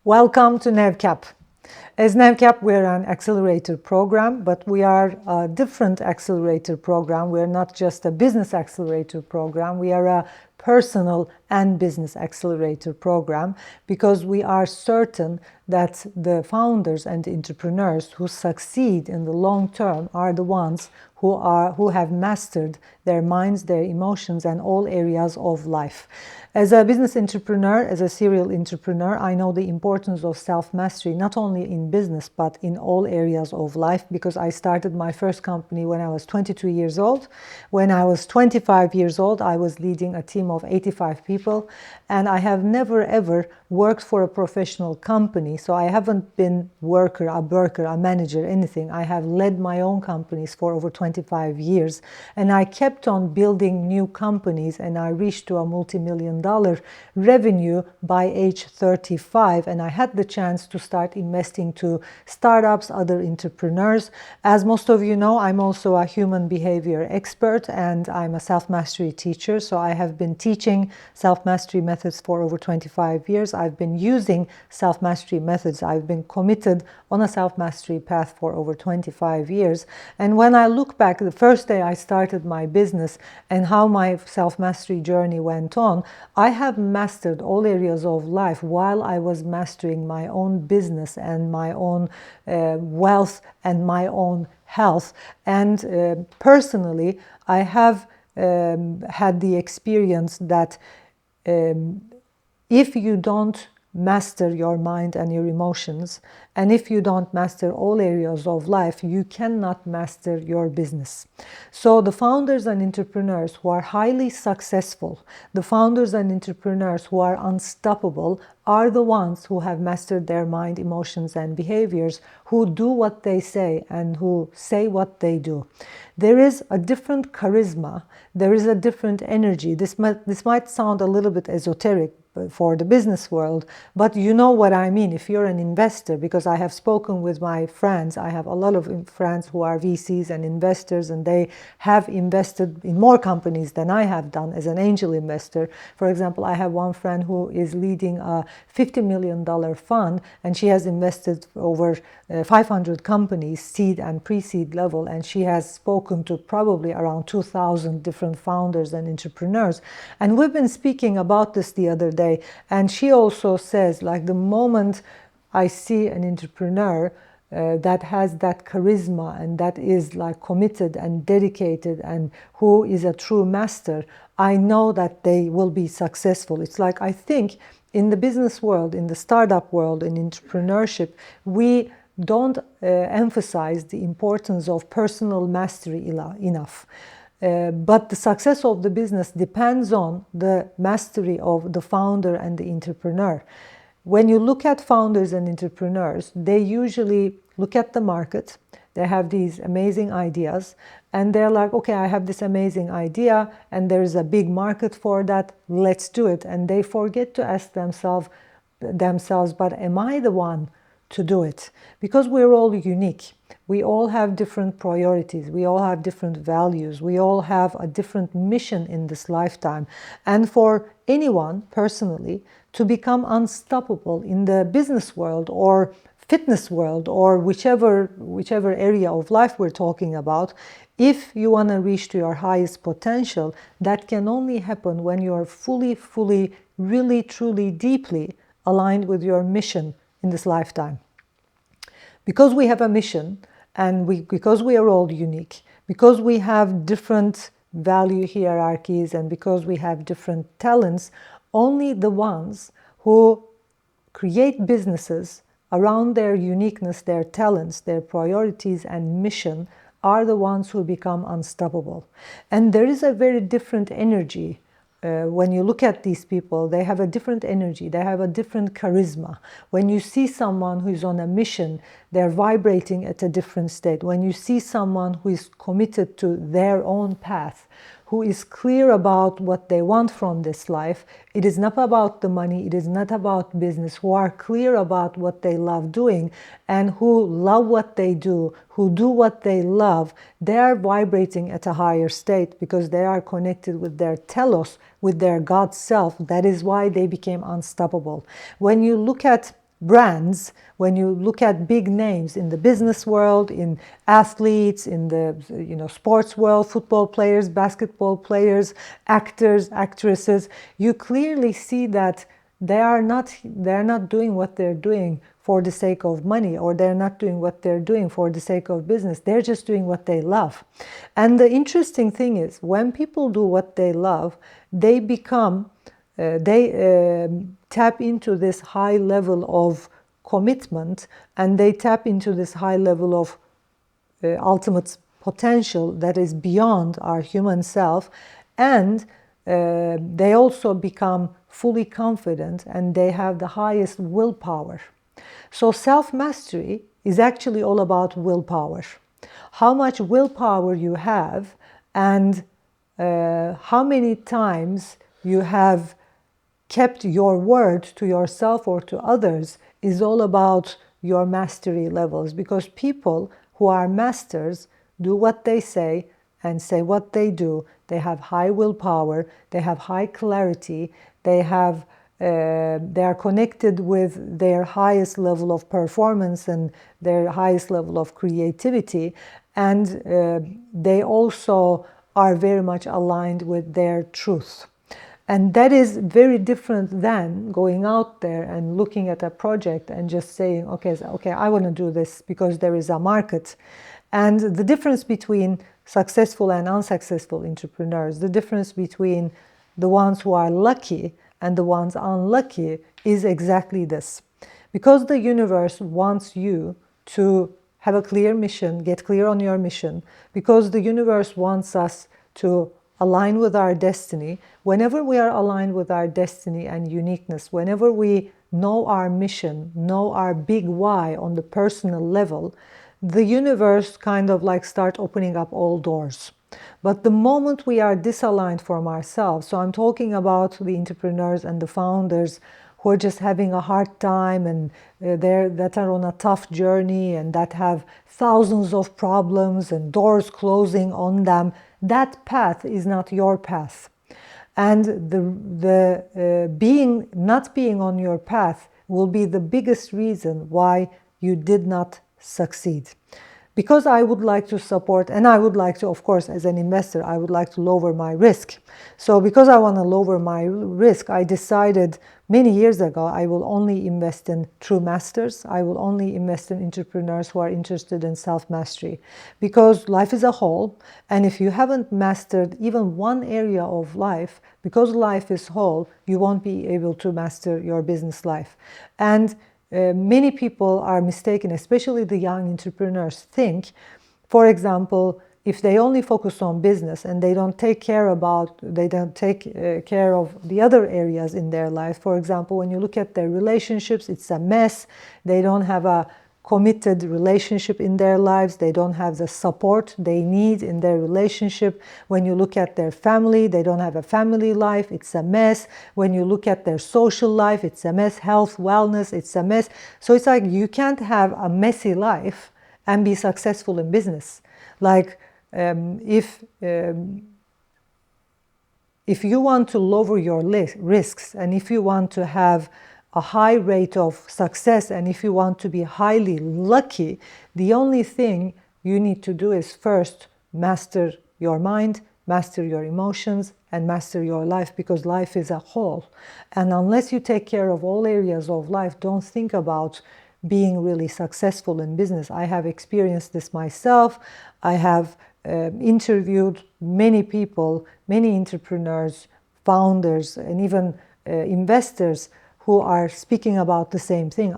Welcome to NevCap. As NevCap, we're an accelerator program, but we are a different accelerator program. We're not just a business accelerator program. We are a personal and business accelerator program because we are certain that the founders and the entrepreneurs who succeed in the long term are the ones who have mastered their minds, their emotions, and all areas of life. As a business entrepreneur, as a serial entrepreneur, I know the importance of self-mastery, not only in business, but in all areas of life, because I started my first company when I was 22 years old. When I was 25 years old, I was leading a team of 85 people, and I have never ever worked for a professional company. So I haven't been a manager, anything. I have led my own companies for over 25 years, and I kept on building new companies, and I reached to a multi-million-dollar revenue by age 35, and I had the chance to start investing to startups, other entrepreneurs. As most of you know, I'm also a human behavior expert, and I'm a self-mastery teacher. So I have been teaching self-mastery methods for over 25 years. I've been using self-mastery methods. I've been committed on a self-mastery path for over 25 years. And when I look back, the first day I started my business and how my self-mastery journey went on, I have mastered all areas of life while I was mastering my own business and my own wealth and my own health. And personally, I have had the experience that if you don't master your mind and your emotions, and if you don't master all areas of life, you cannot master your business. So the founders and entrepreneurs who are highly successful, the founders and entrepreneurs who are unstoppable, are the ones who have mastered their mind, emotions, and behaviors, who do what they say and who say what they do. There is a different charisma, there is a different energy. This might sound a little bit esoteric for the business world, but you know what I mean. If you're an investor, because I have spoken with my friends, I have a lot of friends who are VCs and investors, and they have invested in more companies than I have done as an angel investor. For example, I have one friend who is leading a $50 million fund, and she has invested over 500 companies, seed and pre-seed level, and she has spoken to probably around 2,000 different founders and entrepreneurs. And we've been speaking about this the other day, and she also says, like, the moment I see an entrepreneur that has that charisma and that is like committed and dedicated and who is a true master, I know that they will be successful. It's like, I think in the business world, in the startup world, in entrepreneurship, we don't emphasize the importance of personal mastery enough. But the success of the business depends on the mastery of the founder and the entrepreneur. When you look at founders and entrepreneurs, they usually look at the market. They have these amazing ideas, and they're like, okay, I have this amazing idea, and there's a big market for that, let's do it. And they forget to ask themselves, but am I the one to do it? Because we're all unique. We all have different priorities. We all have different values. We all have a different mission in this lifetime. And for anyone personally to become unstoppable in the business world or fitness world or whichever area of life we're talking about, if you want to reach to your highest potential, that can only happen when you are fully, really, truly, deeply aligned with your mission in this lifetime. Because we have a mission, and because we are all unique, because we have different value hierarchies, and because we have different talents, only the ones who create businesses around their uniqueness, their talents, their priorities and mission are the ones who become unstoppable. And there is a very different energy. When you look at these people, they have a different energy, they have a different charisma. When you see someone who is on a mission, they're vibrating at a different state. When you see someone who is committed to their own path, who is clear about what they want from this life, it is not about the money, it is not about business, who are clear about what they love doing and who love what they do, who do what they love, they are vibrating at a higher state because they are connected with their telos, with their God self. That is why they became unstoppable. When you look at brands, when you look at big names in the business world, in athletes, in the sports world, football players, basketball players, actors, actresses, you clearly see that they're not doing what they're doing for the sake of money, or they're not doing what they're doing for the sake of business. They're just doing what they love. And the interesting thing is, when people do what they love, they become tap into this high level of commitment, and they tap into this high level of ultimate potential that is beyond our human self, and they also become fully confident, and they have the highest willpower. So self-mastery is actually all about willpower. How much willpower you have, and how many times you have kept your word to yourself or to others is all about your mastery levels. Because people who are masters do what they say and say what they do. They have high willpower, they have high clarity, they are connected with their highest level of performance and their highest level of creativity, and they also are very much aligned with their truth. And that is very different than going out there and looking at a project and just saying, okay, I want to do this because there is a market. And the difference between successful and unsuccessful entrepreneurs, the difference between the ones who are lucky and the ones unlucky, is exactly this. Because the universe wants you to have a clear mission, get clear on your mission, because the universe wants us to align with our destiny. Whenever we are aligned with our destiny and uniqueness, whenever we know our mission, know our big why on the personal level, the universe kind of like start opening up all doors. But the moment we are disaligned from ourselves, so I'm talking about the entrepreneurs and the founders who are just having a hard time, and that are on a tough journey, and that have thousands of problems and doors closing on them, that path is not your path. And not being on your path will be the biggest reason why you did not succeed. Because I would like to support, and I would like to, of course, as an investor, I would like to lower my risk. So because I want to lower my risk, I decided many years ago I will only invest in true masters. I will only invest in entrepreneurs who are interested in self-mastery. Because life is a whole, and if you haven't mastered even one area of life, because life is whole, you won't be able to master your business life. And many people are mistaken, especially the young entrepreneurs, think, for example, if they only focus on business and they don't take care of the other areas in their life. For example, when you look at their relationships, it's a mess. They don't have a committed relationship in their lives. They don't have the support they need in their relationship. When you look at their family, they don't have a family life. It's a mess. When you look at their social life, it's a mess. Health, wellness, it's a mess. So it's like you can't have a messy life and be successful in business. Like if you want to lower your risks, and if you want to have a high rate of success, and if you want to be highly lucky, the only thing you need to do is first master your mind, master your emotions, and master your life, because life is a whole. And unless you take care of all areas of life, don't think about being really successful in business. I have experienced this myself. I have interviewed many people, many entrepreneurs, founders, and even investors who are speaking about the same thing,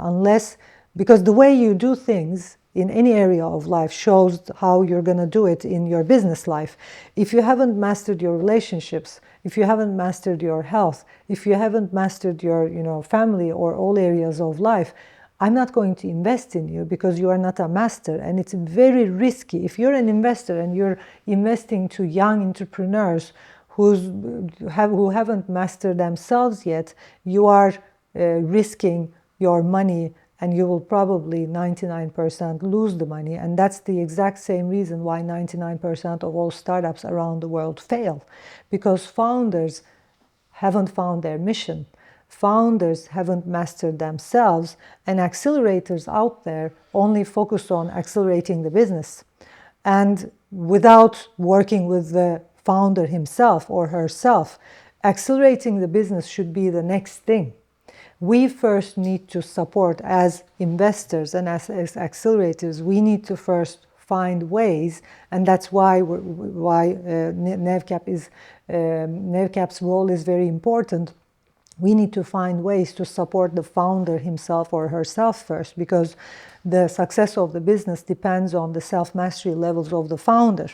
because the way you do things in any area of life shows how you're going to do it in your business life. If you haven't mastered your relationships, if you haven't mastered your health, if you haven't mastered your family or all areas of life, I'm not going to invest in you, because you are not a master, and it's very risky. If you're an investor and you're investing to young entrepreneurs who haven't mastered themselves yet, you are risking your money, and you will probably 99% lose the money. And that's the exact same reason why 99% of all startups around the world fail, because founders haven't found their mission. founders haven't mastered themselves, and accelerators out there only focus on accelerating the business. And without working with the founder himself or herself, accelerating the business should be the next thing. We first need to support, as investors and as accelerators, we need to first find ways, and that's why NevCap's role is very important. We need to find ways to support the founder himself or herself first, because the success of the business depends on the self-mastery levels of the founder.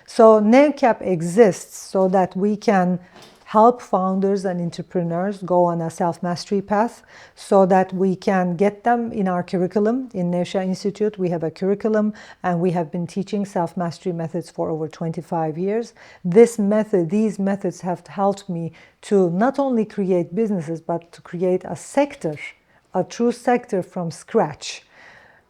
So NevCap exists so that we can help founders and entrepreneurs go on a self-mastery path, so that we can get them in our curriculum. In Nevsah Institute, we have a curriculum, and we have been teaching self-mastery methods for over 25 years. These methods have helped me to not only create businesses, but to create a sector, a true sector from scratch.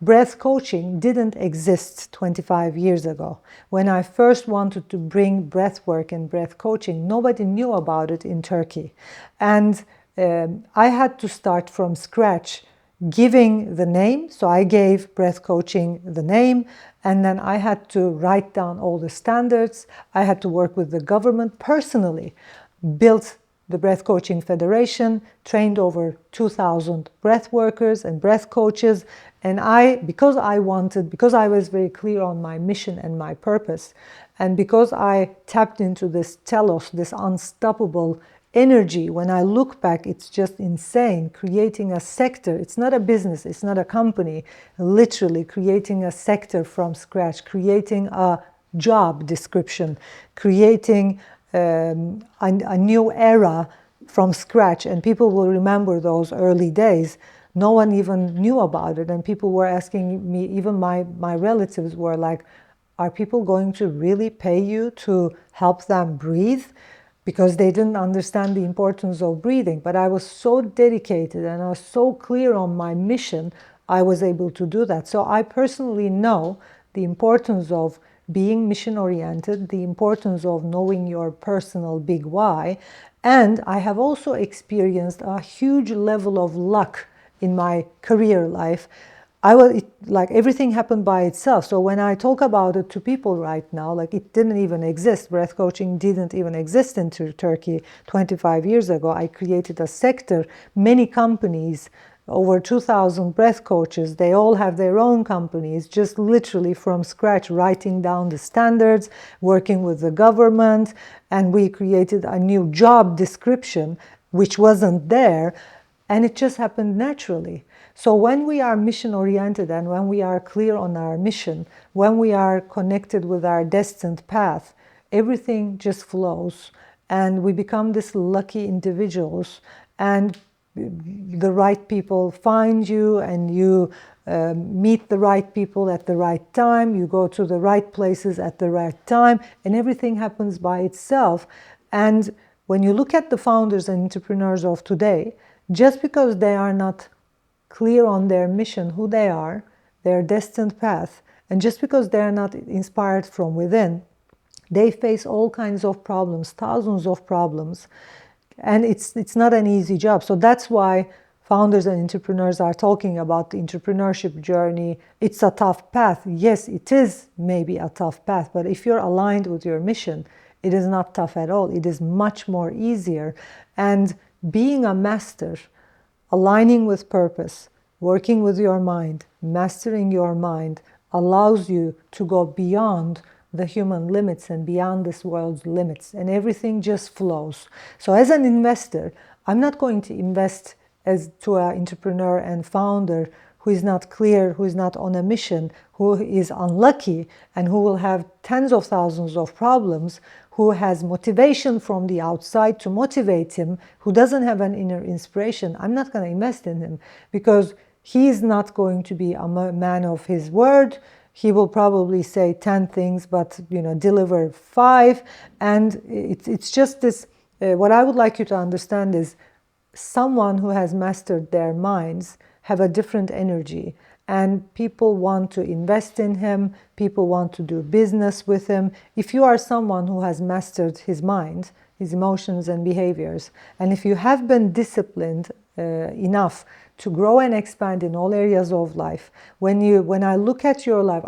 Breath coaching didn't exist 25 years ago. When I first wanted to bring breath work and breath coaching, nobody knew about it in Turkey. And I had to start from scratch giving the name. So I gave breath coaching the name, and then I had to write down all the standards. I had to work with the government personally, built the Breath Coaching Federation, trained over 2,000 breath workers and breath coaches. And because I was very clear on my mission and my purpose, and because I tapped into this telos, this unstoppable energy, when I look back, it's just insane. Creating a sector, it's not a business, it's not a company, literally creating a sector from scratch, creating a job description, creating a new era from scratch. And people will remember those early days. No one even knew about it, and people were asking me, even my relatives were like, are people going to really pay you to help them breathe? Because they didn't understand the importance of breathing. But I was so dedicated and I was so clear on my mission, I was able to do that. So I personally know the importance of being mission-oriented, the importance of knowing your personal big why. And I have also experienced a huge level of luck in my career life. Like everything happened by itself. So when I talk about it to people right now, like it didn't even exist. Breath coaching didn't even exist in Turkey 25 years ago. I created a sector, many companies, over 2,000 breath coaches. They all have their own companies, just literally from scratch, writing down the standards, working with the government, and we created a new job description, which wasn't there, and it just happened naturally. So when we are mission-oriented and when we are clear on our mission, when we are connected with our destined path, everything just flows, and we become these lucky individuals, and the right people find you, and you meet the right people at the right time, you go to the right places at the right time, and everything happens by itself. And when you look at the founders and entrepreneurs of today, just because they are not clear on their mission, who they are, their destined path, and just because they are not inspired from within, they face all kinds of problems, thousands of problems. And it's not an easy job. So that's why founders and entrepreneurs are talking about the entrepreneurship journey. It's a tough path. Yes, it is maybe a tough path, but if you're aligned with your mission, it is not tough at all. It is much more easier. And being a master, aligning with purpose, working with your mind, mastering your mind, allows you to go beyond the human limits and beyond this world's limits, and everything just flows. So as an investor, I'm not going to invest to an entrepreneur and founder who is not clear, who is not on a mission, who is unlucky, and who will have tens of thousands of problems, who has motivation from the outside to motivate him, who doesn't have an inner inspiration. I'm not going to invest in him, because he is not going to be a man of his word. He will probably say 10 things, but deliver 5. And it's just this, what I would like you to understand is, someone who has mastered their minds have a different energy, and people want to invest in him, people want to do business with him. If you are someone who has mastered his mind, his emotions and behaviors, and if you have been disciplined enough to grow and expand in all areas of life, when I look at your life,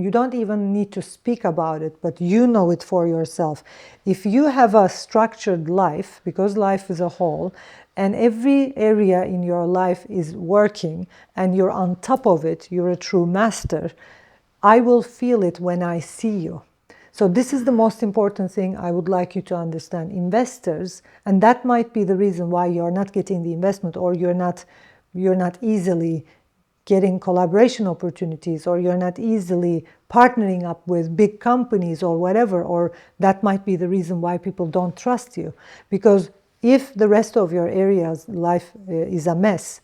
you don't even need to speak about it, but you know it for yourself. If you have a structured life, because life is a whole, and every area in your life is working and you're on top of it, you're a true master, I will feel it when I see you. So this is the most important thing I would like you to understand. Investors, and that might be the reason why you're not getting the investment, or you're not easily getting collaboration opportunities, or you're not easily partnering up with big companies or whatever, or that might be the reason why people don't trust you. Because if the rest of your area's life is a mess,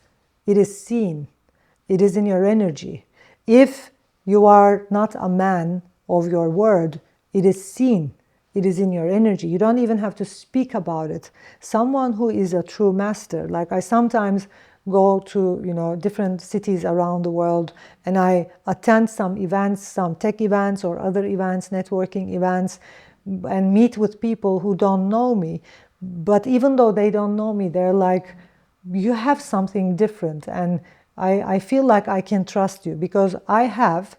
it is seen. It is in your energy. If you are not a man of your word, it is seen. It is in your energy. You don't even have to speak about it. Someone who is a true master, like I sometimes go to different cities around the world, and I attend some events, some tech events or other events, networking events, and meet with people who don't know me. But even though they don't know me, they're like, you have something different, and I feel like I can trust you, because I have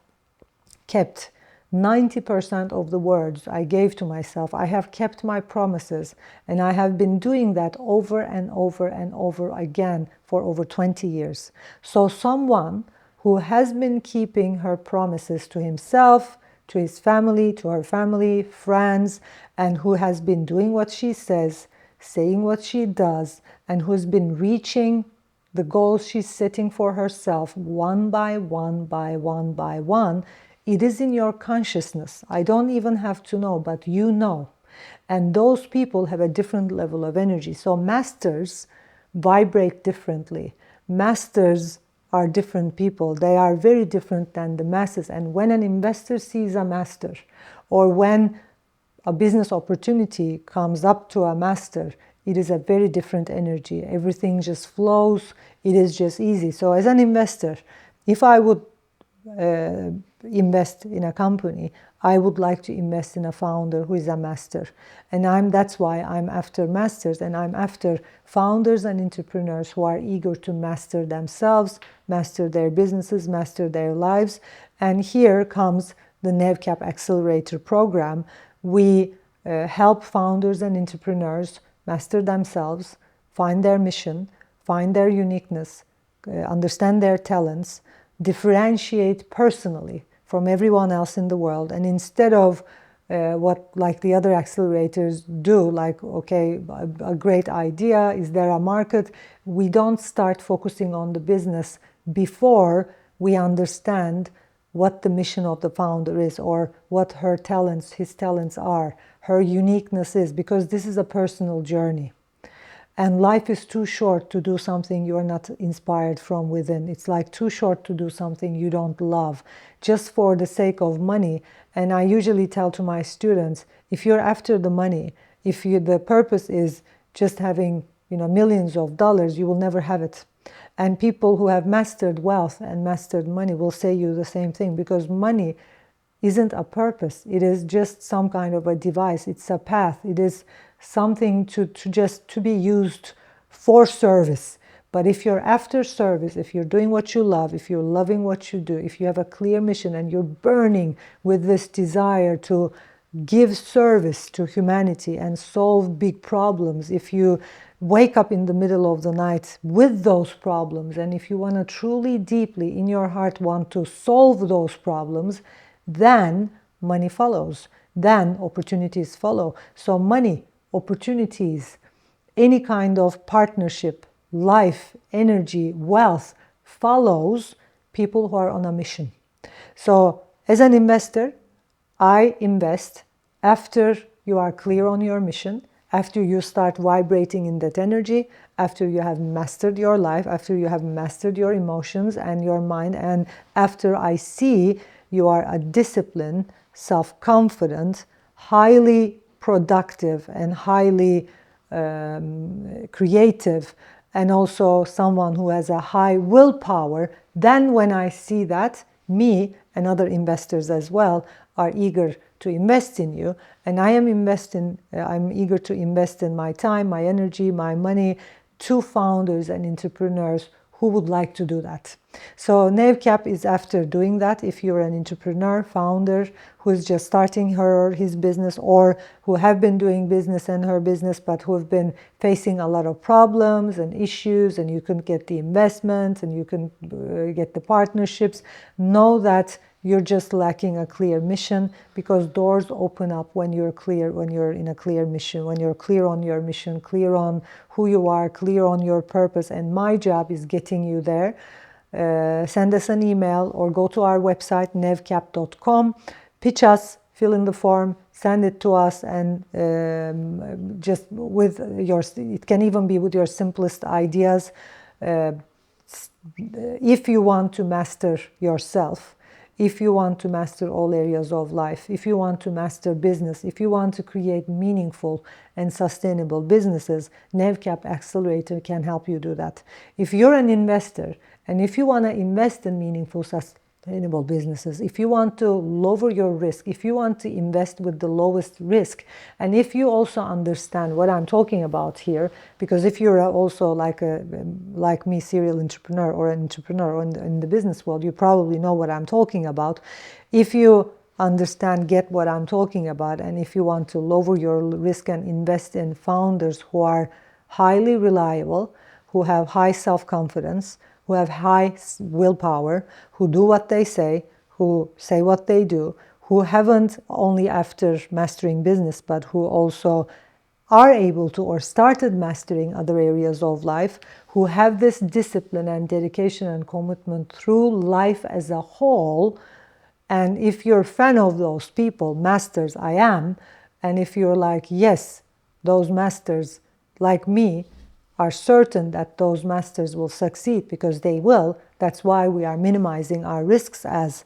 kept 90% of the words I gave to myself. I have kept my promises, and I have been doing that over and over and over again for over 20 years. So someone who has been keeping her promises to himself, to his family, to her family, friends, and who has been doing what she says, saying what she does, and who's been reaching the goals she's setting for herself one by one by one by one, it is in your consciousness. I don't even have to know, but you know. And those people have a different level of energy. So masters vibrate differently. Masters are different people. They are very different than the masses. And when an investor sees a master, or when a business opportunity comes up to a master, it is a very different energy. Everything just flows. It is just easy. So as an investor, if I would invest in a company, I would like to invest in a founder who is a master. And that's why I'm after masters, and I'm after founders and entrepreneurs who are eager to master themselves, master their businesses, master their lives. And here comes the NevCap Accelerator program. We help founders and entrepreneurs master themselves, find their mission, find their uniqueness, understand their talents, differentiate personally from everyone else in the world. And instead of what like the other accelerators do, like, okay, a great idea, is there a market? We don't start focusing on the business before we understand what the mission of the founder is, or what her talents, his talents are, her uniqueness is, because this is a personal journey. And life is too short to do something you're not inspired from within. It's like too short to do something you don't love, just for the sake of money. And I usually tell to my students, if you're after the money, if the purpose is just having millions of dollars, you will never have it. And people who have mastered wealth and mastered money will say you the same thing, because money isn't a purpose. It is just some kind of a device. It's a path. It is something to be used for service. But if you're after service, if you're doing what you love, if you're loving what you do, if you have a clear mission and you're burning with this desire to give service to humanity and solve big problems, if you wake up in the middle of the night with those problems, and if you want to truly, deeply in your heart want to solve those problems, then money follows. Then opportunities follow. So money, opportunities, any kind of partnership, life, energy, wealth follows people who are on a mission. So as an investor, I invest after you are clear on your mission, after you start vibrating in that energy, after you have mastered your life, after you have mastered your emotions and your mind, and after I see you are a disciplined, self-confident, highly productive and highly creative and also someone who has a high willpower, then when I see that, me and other investors as well are eager to invest in you, and I'm eager to invest in my time, my energy, my money to founders and entrepreneurs who would like to do that. So NevCap is after doing that. If you're an entrepreneur, founder who is just starting her or his business, or who have been doing business and her business but who have been facing a lot of problems and issues, and you couldn't get the investment and you couldn't get the partnerships, know that you're just lacking a clear mission, because doors open up when you're clear, when you're in a clear mission, when you're clear on your mission, clear on who you are, clear on your purpose. And my job is getting you there. Send us an email or go to our website, nevcap.com, pitch us, fill in the form, send it to us, and just with your, it can even be with your simplest ideas. If you want to master yourself, if you want to master all areas of life, if you want to master business, if you want to create meaningful and sustainable businesses, NevCap Accelerator can help you do that. If you're an investor and if you want to invest in meaningful, sustainable businesses, if you want to lower your risk, if you want to invest with the lowest risk, and if you also understand what I'm talking about here, because if you're also like me, serial entrepreneur or an entrepreneur in the business world, you probably know what I'm talking about. If you get what I'm talking about, and if you want to lower your risk and invest in founders who are highly reliable, who have high self-confidence, who have high willpower, who do what they say, who say what they do, who haven't only after mastering business, but who also are able to or started mastering other areas of life, who have this discipline and dedication and commitment through life as a whole. And if you're a fan of those people, masters, I am, and if you're like, yes, those masters like me are certain that those masters will succeed, because they will. That's why we are minimizing our risks as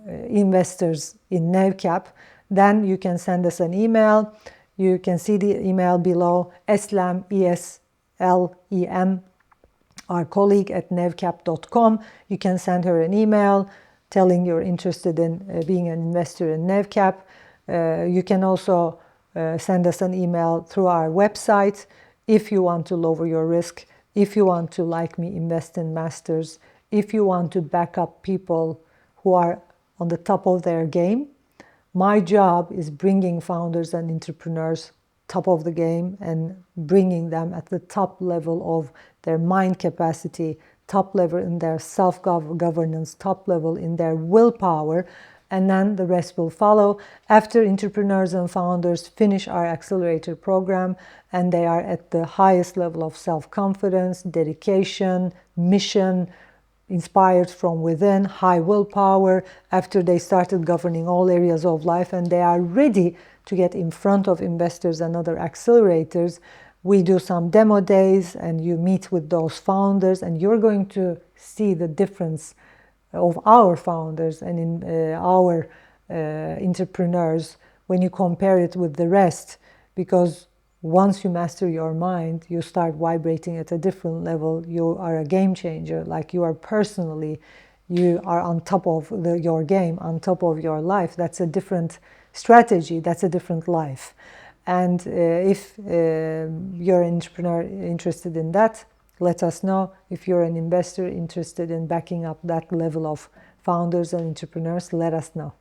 investors in NevCap. Then you can send us an email. You can see the email below, Eslem, E-S-L-E-M, our colleague at nevcap.com. You can send her an email telling you're interested in being an investor in NevCap. You can also send us an email through our website. If you want to lower your risk, if you want to, like me, invest in masters, if you want to back up people who are on the top of their game, my job is bringing founders and entrepreneurs top of the game and bringing them at the top level of their mind capacity, top level in their self-governance, top level in their willpower, and then the rest will follow. After entrepreneurs and founders finish our accelerator program and they are at the highest level of self-confidence, dedication, mission, inspired from within, high willpower, after they started governing all areas of life and they are ready to get in front of investors and other accelerators, we do some demo days and you meet with those founders, and you're going to see the difference of our founders and in our entrepreneurs when you compare it with the rest. Because once you master your mind, you start vibrating at a different level. You are a game changer. Like you are personally, you are on top of your game, on top of your life. That's a different strategy. That's a different life. And if you're an entrepreneur interested in that, let us know. If you're an investor interested in backing up that level of founders and entrepreneurs, let us know.